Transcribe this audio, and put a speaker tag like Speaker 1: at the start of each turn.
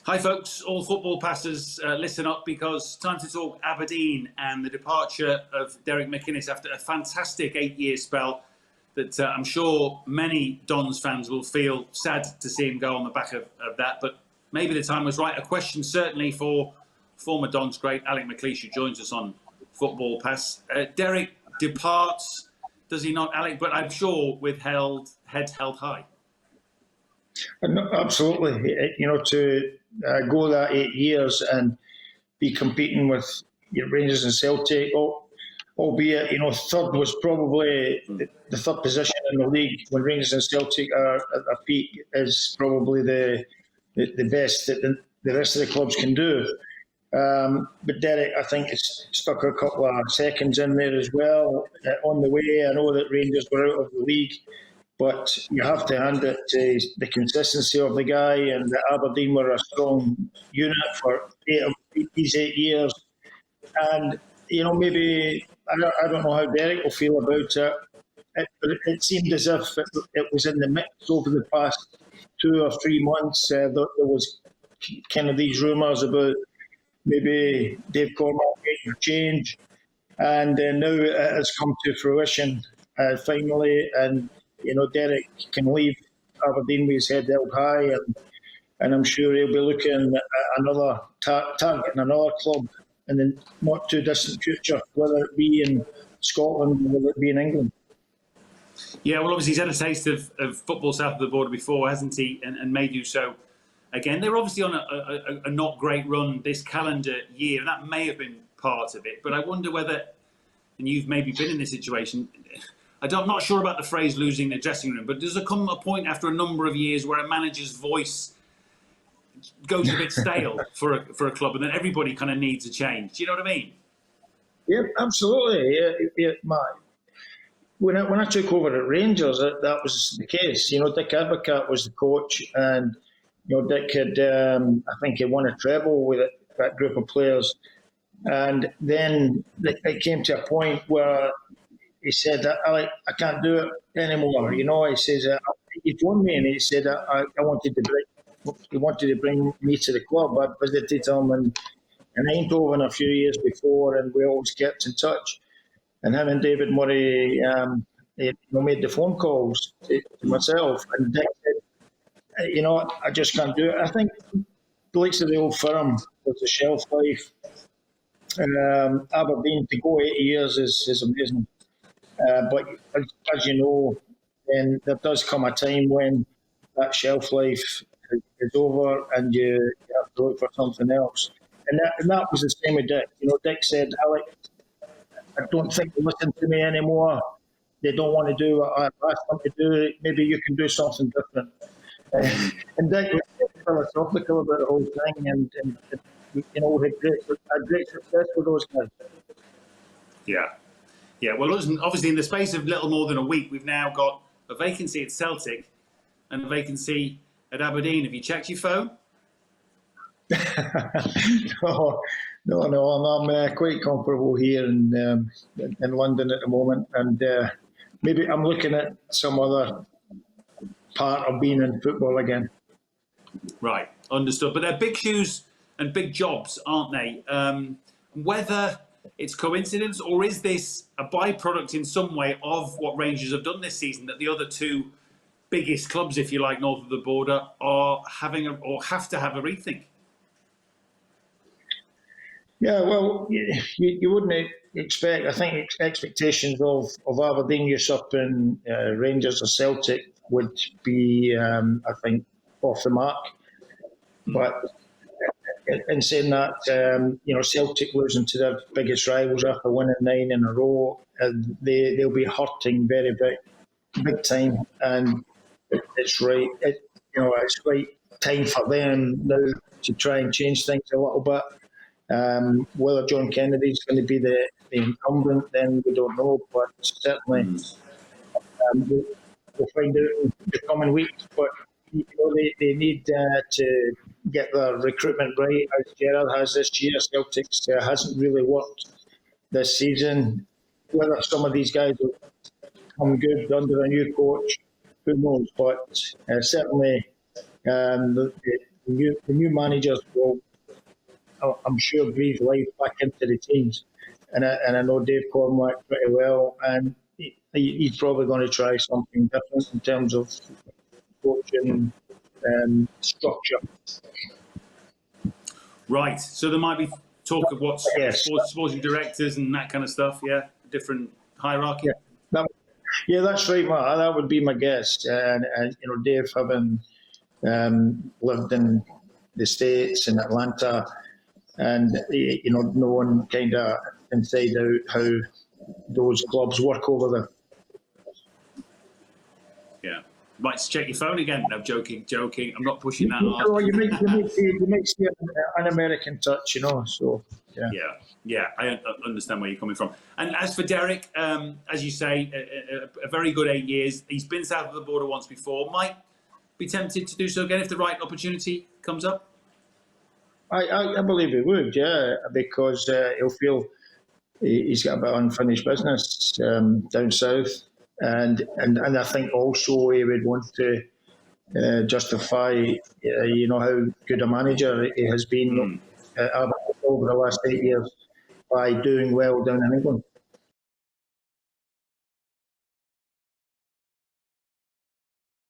Speaker 1: Hi folks, all football passers, listen up because it's time to talk Aberdeen and the departure of Derek McInnes after a fantastic 8-year spell that I'm sure many Dons fans will feel sad to see him go on the back of that, but maybe the time was right. A question certainly for former Dons great Alex McLeish, who joins us on Football Pass. Derek departs, does he not, Alec? But I'm sure with heads held high.
Speaker 2: Absolutely. To go that 8 years and be competing with Rangers and Celtic, albeit, third was probably the third position in the league when Rangers and Celtic are at their peak is probably the best that the rest of the clubs can do. But Derek, I think, has stuck a couple of seconds in there as well on the way. I know that Rangers were out of the league, but you have to hand it to the consistency of the guy, and that Aberdeen were a strong unit for these 8 years. And, maybe, I don't know how Derek will feel about it. It seemed as if it was in the mix over the past 2 or 3 months. There was kind of these rumours about maybe Dave Cormack making a change. And now it has come to fruition finally. And Derek can leave Aberdeen with his head held high, and I'm sure he'll be looking at another target in another club in the not too distant future, whether it be in Scotland or whether it be in England.
Speaker 1: Yeah, well, obviously he's had a taste of football south of the border before, hasn't he? And may do so again. They're obviously on a not great run this calendar year, and that may have been part of it. But I wonder whether, and you've maybe been in this situation, I'm not sure about the phrase losing the dressing room, but does there come a point after a number of years where a manager's voice goes a bit stale for a club, and then everybody kind of needs a change? Do you know what I mean?
Speaker 2: Yeah, absolutely. Yeah, when I took over at Rangers, that was the case. Dick Advocat was the coach, and Dick had, I think, he won a treble with that group of players, and then it came to a point where he said, I can't do it anymore. He says, he phoned me and he said, I wanted to bring me to the club. I visited him in Eindhoven a few years before, and we always kept in touch. And him and David Murray made the phone calls to myself. And Dick said, I just can't do it. I think the likes of the old firm with the shelf life, Aberdeen, to go 8 years is amazing. But as you know, then there does come a time when that shelf life is over and you have to look for something else. And that was the same with Dick. Dick said, Alex, I don't think they listen to me anymore. They don't want to do what I asked them to do. Maybe you can do something different. And Dick was philosophical about the whole thing, and had great success with those guys.
Speaker 1: Yeah, well, listen, obviously in the space of little more than a week, we've now got a vacancy at Celtic and a vacancy at Aberdeen. Have you checked your phone?
Speaker 2: No, I'm quite comfortable here in London at the moment, and maybe I'm looking at some other part of being in football again.
Speaker 1: Right, understood. But they're big shoes and big jobs, aren't they? Whether it's coincidence, or is this a byproduct in some way of what Rangers have done this season, that the other two biggest clubs, if you like, north of the border, are having or have to have a rethink?
Speaker 2: Yeah, well, you wouldn't expect. I think expectations of Aberdeen usurping Rangers or Celtic would be, I think, off the mark. But in saying that, Celtic losing to their biggest rivals after winning 9 in a row, they'll be hurting very big time, and it's right. It's right time for them now to try and change things a little bit. Whether John Kennedy is going to be the incumbent, then we don't know, but certainly we'll find out in the coming weeks. But they need to get their recruitment right, as Gerrard has this year. Celtics hasn't really worked this season. Whether some of these guys will come good under a new coach, who knows? But certainly the new managers will, I'm sure, breathe life back into the teams. And I know Dave Cormack pretty well, and he's probably going to try something different in terms of coaching structure.
Speaker 1: Right. So there might be talk of what
Speaker 2: Yes.
Speaker 1: sporting directors and that kind of stuff. Yeah, different hierarchy.
Speaker 2: Yeah, that's right, Matt. That would be my guess. And Dave, having lived in the States in Atlanta, and knowing kind of inside out how those clubs work over there.
Speaker 1: Yeah. Right, to check your phone again. No, joking. I'm not pushing that hard.
Speaker 2: Well, you might see an American touch, so yeah.
Speaker 1: Yeah, I understand where you're coming from. And as for Derek, as you say, a very good 8 years. He's been south of the border once before. Might be tempted to do so again if the right opportunity comes up.
Speaker 2: I believe he would, yeah, because he'll feel he's got a bit of unfinished business down south, and I think also he would want to justify, how good a manager he has been over the last 8 years by doing well down in England.